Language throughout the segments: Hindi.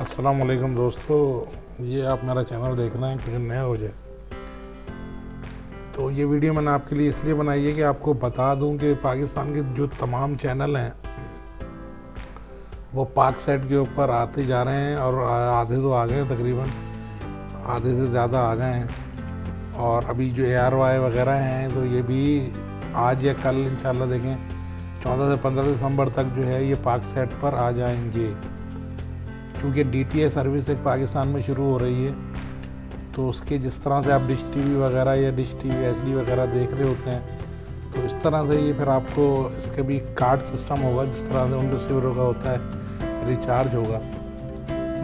अस्सलाम वालेकुम दोस्तों, ये आप मेरा चैनल देख रहे हैं, कुछ नया हो जाए तो ये वीडियो मैंने आपके लिए इसलिए बनाई है कि आपको बता दूं कि पाकिस्तान के जो तमाम चैनल हैं वो पाक सेट के ऊपर आते जा रहे हैं और आधे तो आ गए, तकरीबन आधे से ज़्यादा आ गए हैं। और अभी जो ARY वगैरह हैं तो ये भी आज या कल इंशाल्लाह देखें 14 से 15 दिसंबर तक जो है ये पाक सेट पर आ जाएंगे, क्योंकि DTH सर्विस एक पाकिस्तान में शुरू हो रही है। तो उसके जिस तरह से आप डिश TV वगैरह या डिश TV HD वगैरह देख रहे होते हैं, तो इस तरह से ये फिर आपको इसके भी कार्ड सिस्टम होगा, जिस तरह से उन रिसीवरों का होता है रिचार्ज होगा,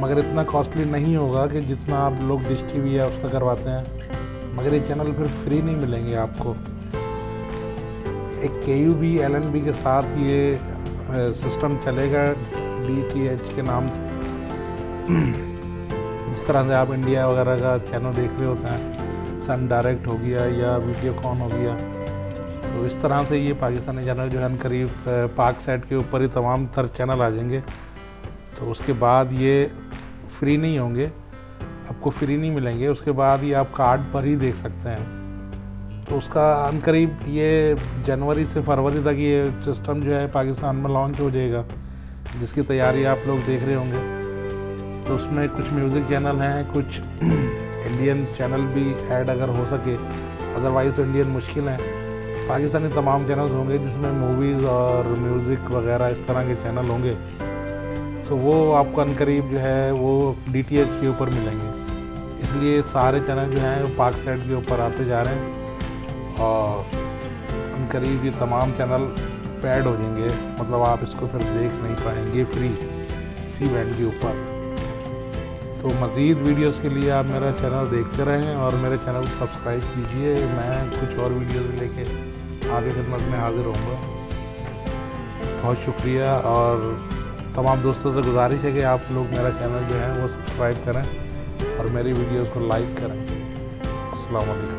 मगर इतना कॉस्टली नहीं होगा कि जितना आप लोग डिश TV या उसका करवाते हैं। मगर ये चैनल फिर फ्री नहीं मिलेंगे आपको। एक KUB LNB के साथ ये सिस्टम चलेगा DTH के नाम से। जिस तरह से आप इंडिया वगैरह का चैनल देख रहे होते हैं, सन डायरेक्ट हो गया या वीडियोकॉन हो गया, तो इस तरह से ये पाकिस्तानी चैनल जो है करीब पाक सेट के ऊपर ही तमाम तर चैनल आ जाएंगे। तो उसके बाद ये फ्री नहीं होंगे, आपको फ्री नहीं मिलेंगे, उसके बाद ये आप कार्ड पर ही देख सकते हैं। तो उसका करीब ये जनवरी से फरवरी तक ये सिस्टम जो है पाकिस्तान में लॉन्च हो जाएगा, जिसकी तैयारी आप लोग देख रहे होंगे। तो उसमें कुछ म्यूज़िक चैनल हैं, कुछ इंडियन चैनल भी ऐड अगर हो सके, अदरवाइज़ तो इंडियन मुश्किल है। पाकिस्तानी तमाम चैनल्स होंगे जिसमें मूवीज़ और म्यूज़िक वगैरह इस तरह के चैनल होंगे, तो वो आपको अनकरीब जो है वो DTH के ऊपर मिलेंगे। इसलिए सारे चैनल जो हैं वो पाक सेट के ऊपर आते जा रहे हैं और अनकरीब ये तमाम चैनल पैड हो जाएंगे, मतलब आप इसको फिर देख नहीं पाएंगे फ्री C बैंड के ऊपर। तो मज़ीद वीडियोस के लिए आप मेरा चैनल देखते रहें और मेरे चैनल को सब्सक्राइब कीजिए। मैं कुछ और वीडियोस लेके आगे खिदमत में हाजिर होऊंगा। बहुत शुक्रिया, और तमाम दोस्तों से गुजारिश है कि आप लोग मेरा चैनल जो है वो सब्सक्राइब करें और मेरी वीडियोस को लाइक करें। अस्सलाम वालेकुम।